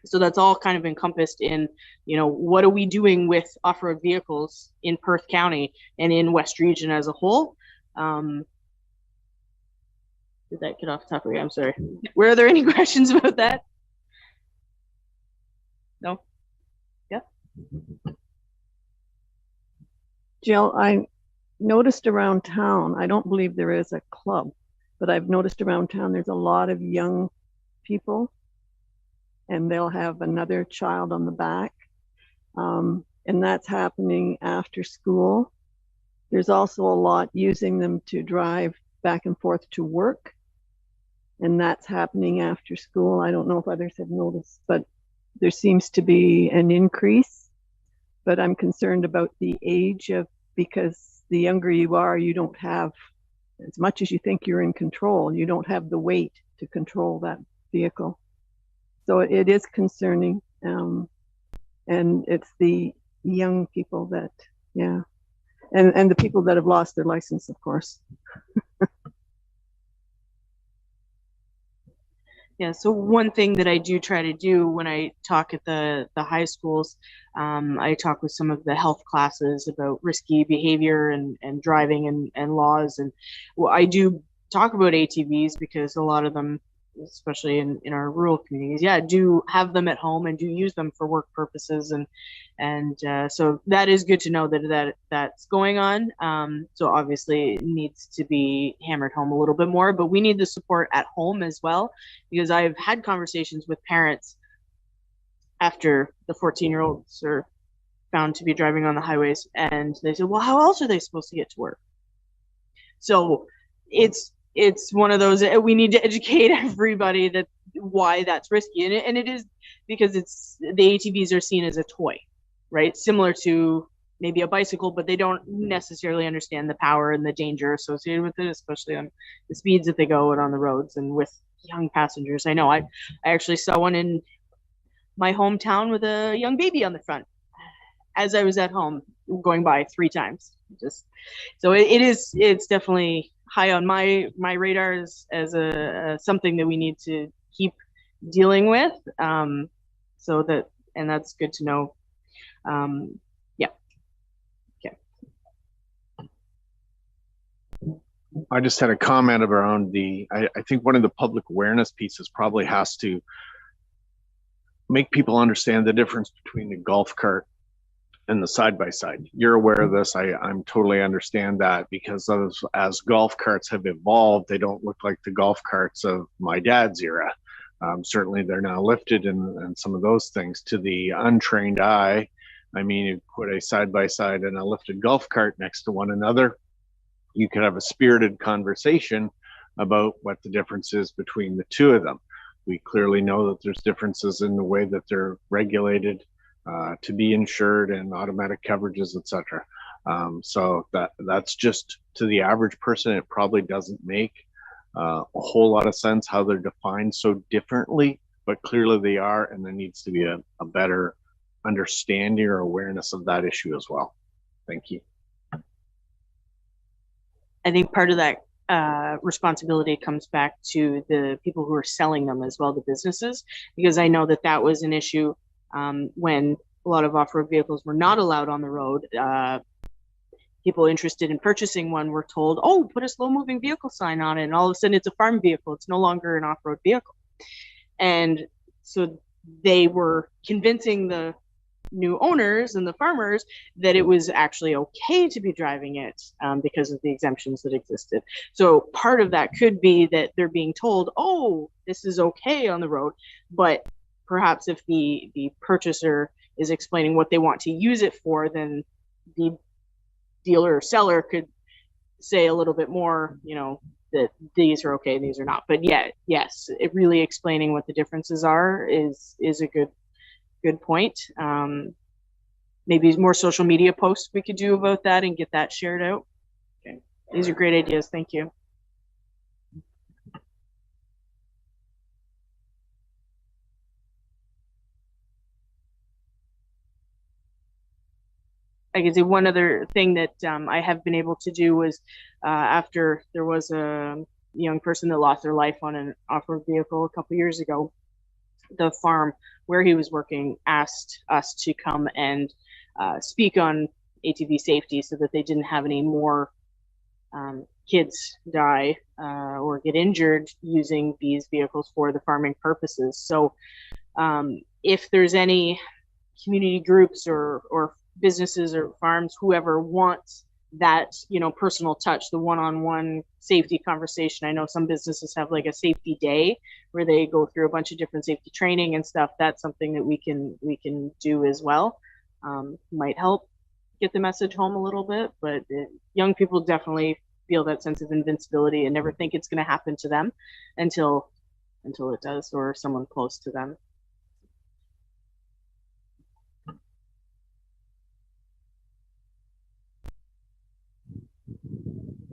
So that's all kind of encompassed in, what are we doing with off-road vehicles in Perth County and in West Region as a whole? Did that get off topic? I'm sorry. Were there any questions about that? No? Yeah. Jill, I noticed around town, I don't believe there is a club, but I've noticed around town there's a lot of young people and they'll have another child on the back. And that's happening after school. There's also a lot using them to drive back and forth to work. And that's happening after school. I don't know if others have noticed, but there seems to be an increase. But I'm concerned about the age because the younger you are, you don't have, as much as you think you're in control, you don't have the weight to control that vehicle. So it is concerning. And it's the young people that, and the people that have lost their license, of course. Yeah, so one thing that I do try to do when I talk at the high schools, I talk with some of the health classes about risky behavior and driving and laws. And I do talk about ATVs because a lot of them, especially in our rural communities, do have them at home and do use them for work purposes. And so that is good to know that's going on. So obviously it needs to be hammered home a little bit more, but we need the support at home as well, because I've had conversations with parents after the 14-year-olds are found to be driving on the highways, and they said, well, how else are they supposed to get to work? So it's one of those, we need to educate everybody that why that's risky, and it is because the ATVs are seen as a toy, right? Similar to maybe a bicycle, but they don't necessarily understand the power and the danger associated with it, especially on the speeds that they go out on the roads and with young passengers. I know I actually saw one in my hometown with a young baby on the front as I was at home, going by 3 times. So it's definitely high on my radar as a something that we need to keep dealing with. And that's good to know. Yeah. Okay. I just had a comment around I think one of the public awareness pieces probably has to make people understand the difference between the golf cart and the side-by-side. You're aware of this. I'm totally understand that, because as golf carts have evolved, they don't look like the golf carts of my dad's era. Certainly they're now lifted and some of those things. To the untrained eye, I mean, you put a side-by-side and a lifted golf cart next to one another, you could have a spirited conversation about what the difference is between the two of them. We clearly know that there's differences in the way that they're regulated to be insured and automatic coverages, etc. So that's just, to the average person, it probably doesn't make a whole lot of sense how they're defined so differently, but clearly they are, and there needs to be a better understanding or awareness of that issue as well. Thank you. I think part of that responsibility comes back to the people who are selling them as well, the businesses, because I know that was an issue when a lot of off-road vehicles were not allowed on the road. People interested in purchasing one were told, oh, put a slow-moving vehicle sign on it, and all of a sudden it's a farm vehicle. It's no longer an off-road vehicle. And so they were convincing the new owners and the farmers that it was actually okay to be driving it because of the exemptions that existed. So part of that could be that they're being told, oh, this is okay on the road, but perhaps if the purchaser is explaining what they want to use it for, then the dealer or seller could say a little bit more, that these are okay, these are not. But yes, it really explaining what the differences are is a good point. Maybe more social media posts we could do about that and get that shared out. Okay, these are great ideas. Thank you. I can say one other thing that I have been able to do was after there was a young person that lost their life on an off-road vehicle a couple years ago, the farm where he was working asked us to come and speak on ATV safety so that they didn't have any more kids die or get injured using these vehicles for the farming purposes. So if there's any community groups or businesses or farms, whoever wants that, personal touch, the one-on-one safety conversation. I know some businesses have like a safety day where they go through a bunch of different safety training and stuff. That's something that we can do as well. Might help get the message home a little bit, but young people definitely feel that sense of invincibility and never think it's going to happen to them until it does, or someone close to them.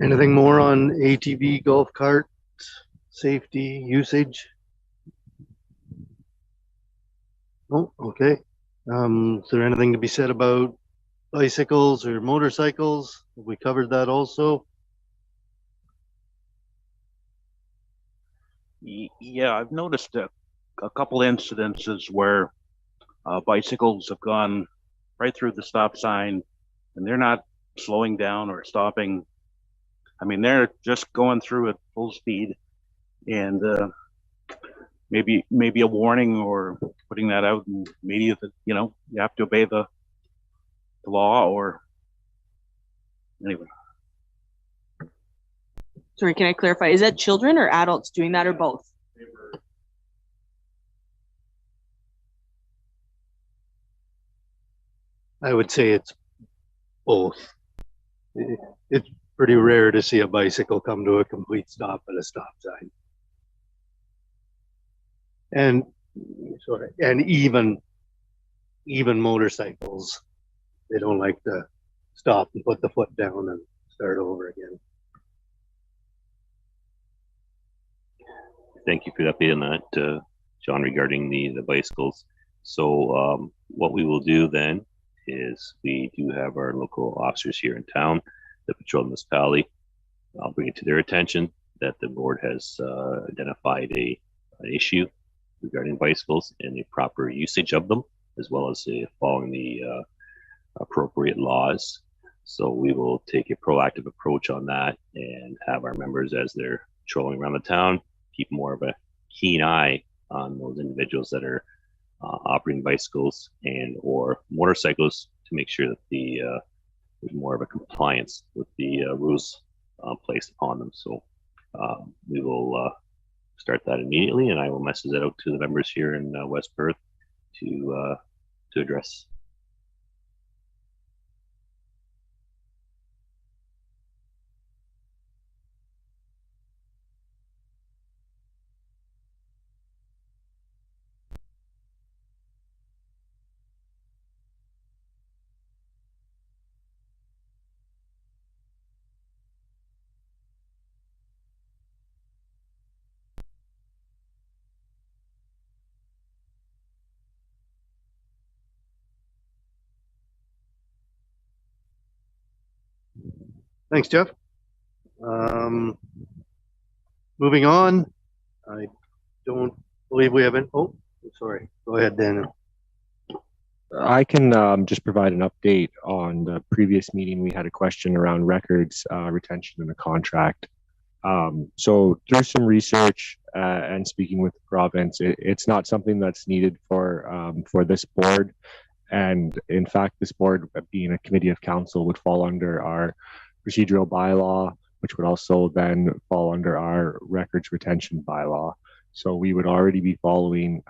Anything more on ATV golf cart safety usage? Oh, okay. Is there anything to be said about bicycles or motorcycles? Have we covered that also? Yeah, I've noticed a couple incidences where bicycles have gone right through the stop sign and they're not slowing down or stopping. I mean, they're just going through at full speed, and maybe a warning or putting that out in media that, you have to obey the law, or anyway. Sorry, can I clarify? Is that children or adults doing that, or both? I would say it's both. It's pretty rare to see a bicycle come to a complete stop at a stop sign. And even motorcycles, they don't like to stop and put the foot down and start over again. Thank you for the update on that, John, regarding the bicycles. So what we will do then is we do have our local officers here in town that patrol the municipality. I'll bring it to their attention that the board has identified an issue regarding bicycles and the proper usage of them, as well as following the appropriate laws. So we will take a proactive approach on that and have our members, as they're patrolling around the town, keep more of a keen eye on those individuals that are operating bicycles and or motorcycles to make sure that there's more of a compliance with the rules placed upon them. So we will start that immediately, and I will message that out to the members here in West Perth to address. Thanks, Jeff. Moving on, I don't believe we have any. Oh, sorry. Go ahead, Daniel. I can just provide an update on the previous meeting. We had a question around records retention in the contract. So through some research and speaking with the province, it's not something that's needed for this board. And in fact, this board, being a committee of council, would fall under our procedural bylaw, which would also then fall under our records retention bylaw. So we would already be following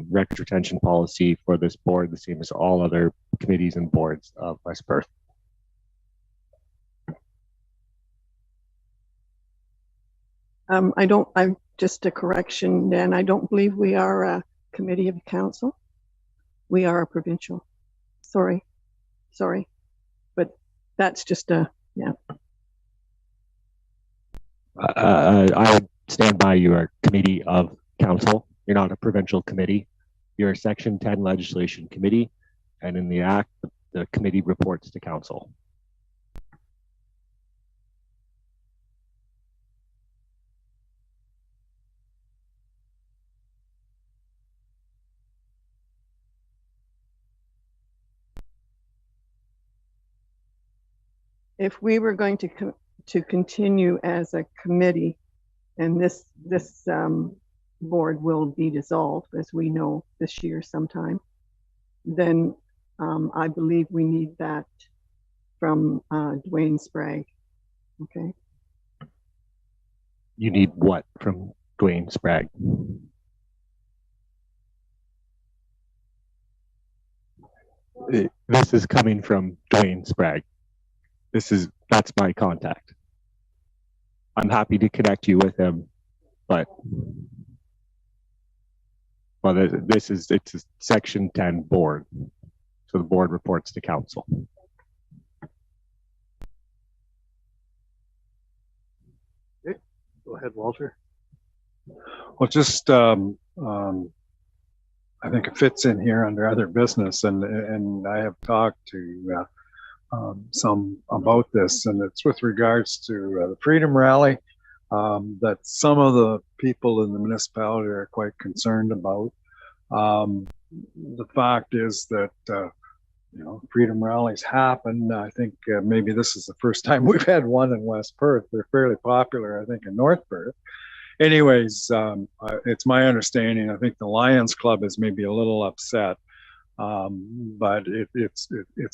records retention policy for this board, the same as all other committees and boards of West Perth. I'm just a correction, Dan. I don't believe we are a committee of council. We are a provincial. Sorry. But that's just a, yeah. I stand by your committee of council. You're not a provincial committee. You're a Section 10 legislation committee. And in the act, the committee reports to council. If we were going to continue as a committee, and this board will be dissolved, as we know, this year sometime, then I believe we need that from Dwayne Sprague. Okay. You need what from Dwayne Sprague? This is coming from Dwayne Sprague. That's my contact. I'm happy to connect you with him, but it's a Section 10 board, so the board reports to council. Okay. Go ahead, Walter. Well, just I think it fits in here under other business, and I have talked to some about this, and it's with regards to the Freedom Rally that some of the people in the municipality are quite concerned about. The fact is that Freedom Rallies happen. I think maybe this is the first time we've had one in West Perth. They're fairly popular, I think, in North Perth. Anyways, it's my understanding, I think the Lions Club is maybe a little upset. But it's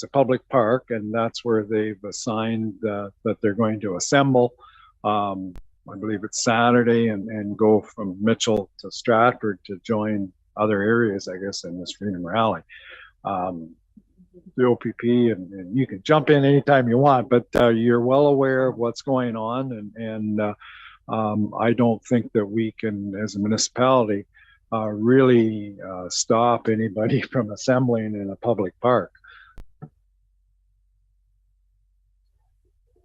a public park, and that's where they've assigned that they're going to assemble. I believe it's Saturday, and go from Mitchell to Stratford to join other areas, I guess, in this Freedom Rally. the OPP, and you can jump in anytime you want, but you're well aware of what's going on, and I don't think that we can, as a municipality, really stop anybody from assembling in a public park.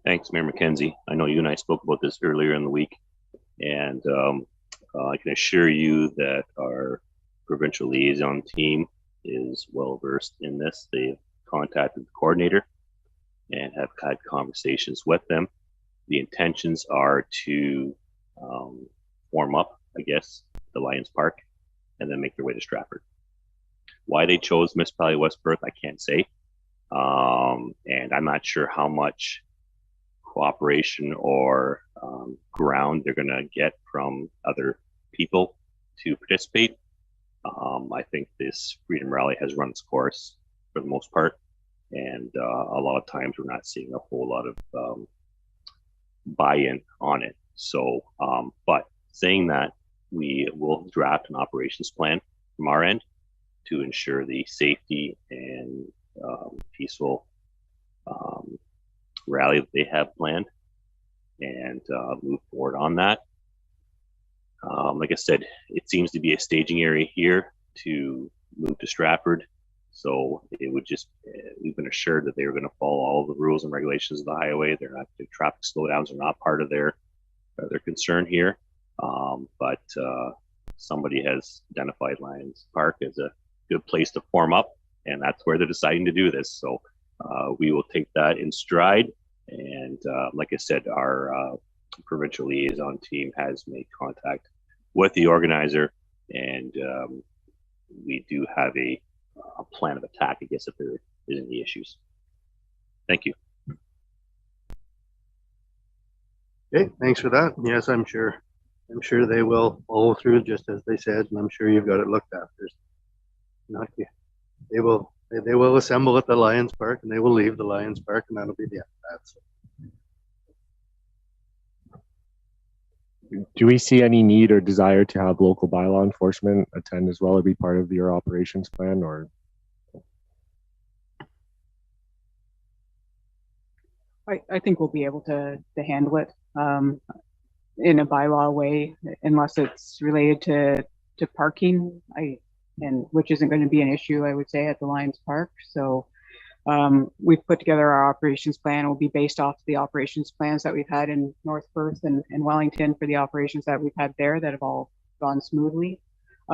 Thanks, Mayor McKenzie. I know you and I spoke about this earlier in the week, and I can assure you that our provincial liaison team is well versed in this. They've contacted the coordinator and have had conversations with them. The intentions are to warm up, I guess, the Lions Park and then make their way to Stratford. Why they chose Municipality of West Perth, I can't say. And I'm not sure how much cooperation or ground they're going to get from other people to participate. I think this Freedom Rally has run its course for the most part, and a lot of times we're not seeing a whole lot of buy-in on it. So, but saying that, we will draft an operations plan from our end to ensure the safety and peaceful rally that they have planned, and move forward on that. Like I said, it seems to be a staging area here to move to Stratford. So it would just, we've been assured that they were going to follow all the rules and regulations of the highway. They're not, the traffic slowdowns are not part of their concern here. But somebody has identified Lions Park as a good place to form up, and that's where they're deciding to do this. So we will take that in stride. And like I said, our provincial liaison team has made contact with the organizer, and we do have a plan of attack, I guess, if there is any issues. Thank you. Okay, thanks for that. Yes, I'm sure they will follow through just as they said, and I'm sure you've got it looked at. There's not, they will assemble at the Lions Park, and they will leave the Lions Park, and that'll be the end of that. So. Do we see any need or desire to have local bylaw enforcement attend as well or be part of your operations plan, or? I think we'll be able to handle it in a bylaw way, unless it's related to parking, and which isn't going to be an issue, I would say, at the Lions Park. So we've put together our operations plan. It will be based off the operations plans that we've had in North Perth and Wellington for the operations that we've had there that have all gone smoothly.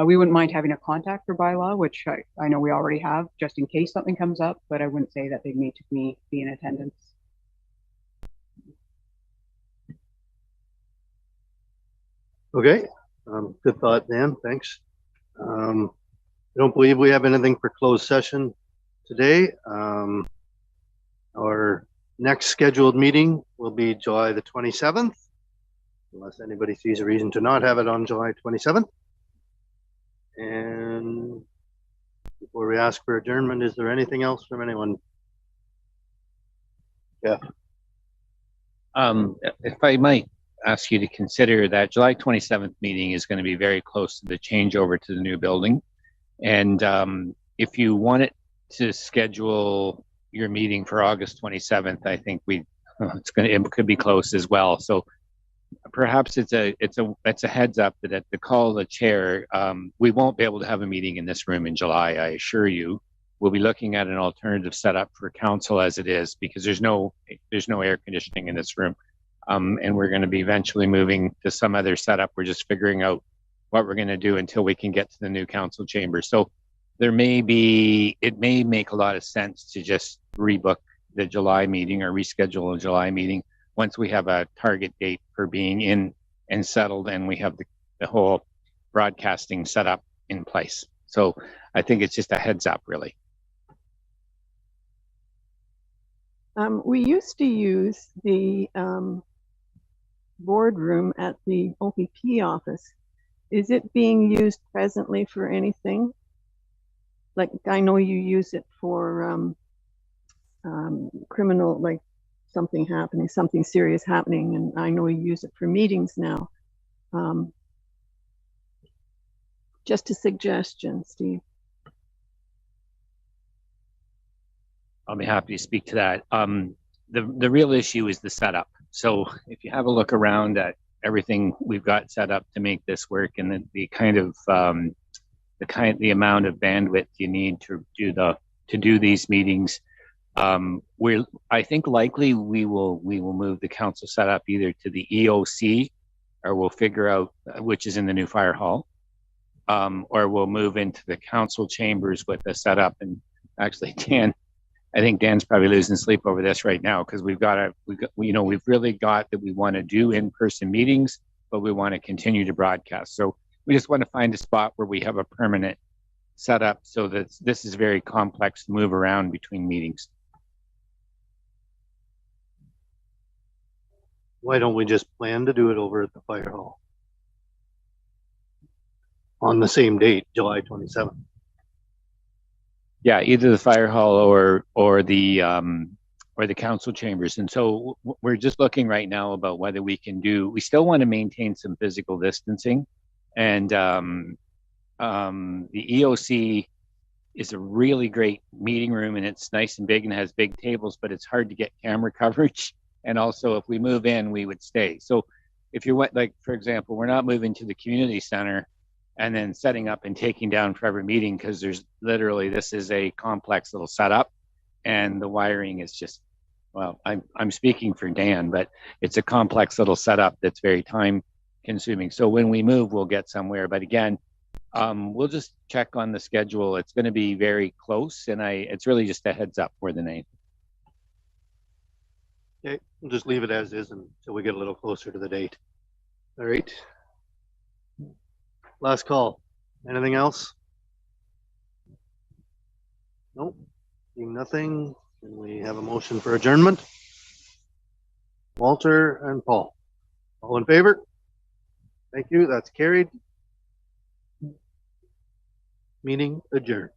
We wouldn't mind having a contact for bylaw, which I know we already have, just in case something comes up, but I wouldn't say that they need to be in attendance. Okay, good thought, Dan. Thanks. I don't believe we have anything for closed session today. Our next scheduled meeting will be July the 27th, unless anybody sees a reason to not have it on July 27th. And before we ask for adjournment, is there anything else from anyone? Yeah. If I might ask you to consider that July 27th meeting is going to be very close to the changeover to the new building. And if you wanted to schedule your meeting for August 27th, I think it could be close as well. So perhaps it's a heads up that at the call of the chair, we won't be able to have a meeting in this room in July, I assure you. We'll be looking at an alternative setup for council as it is, because there's no air conditioning in this room. And we're going to be eventually moving to some other setup. We're just figuring out what we're going to do until we can get to the new council chamber. So it may make a lot of sense to just rebook the July meeting or reschedule a July meeting once we have a target date for being in and settled, and we have the whole broadcasting set up in place. So I think it's just a heads up, really. We used to use the boardroom at the OPP office. Is it being used presently for anything? Like, I know you use it for criminal, like something serious happening, and I know you use it for meetings now. Just a suggestion, Steve. I'll be happy to speak to that. The real issue is the setup. So if you have a look around at everything we've got set up to make this work, and the amount of bandwidth you need to do these meetings, I think likely we will move the council setup either to the EOC, or we'll figure out which is in the new fire hall, or we'll move into the council chambers with the setup. And actually, I think Dan's probably losing sleep over this right now, because we've really got that we want to do in-person meetings, but we want to continue to broadcast. So we just want to find a spot where we have a permanent setup, so that this is very complex to move around between meetings. Why don't we just plan to do it over at the fire hall on the same date, July 27th? Yeah, either the fire hall or the council chambers. And so we're just looking right now about whether we still want to maintain some physical distancing. And the EOC is a really great meeting room, and it's nice and big and has big tables, but it's hard to get camera coverage. And also, if we move in, we would stay. So if you're like, for example, we're not moving to the community center and then setting up and taking down for every meeting, because this is a complex little setup, and the wiring is just, well, I'm speaking for Dan, but it's a complex little setup that's very time consuming. So when we move, we'll get somewhere. But again, we'll just check on the schedule. It's going to be very close, and it's really just a heads up for the night. Okay, we'll just leave it as is until we get a little closer to the date. All right. Last call. Anything else? Nope. Seeing nothing. Can we have a motion for adjournment? Walter and Paul. All in favor? Thank you. That's carried. Meeting adjourned.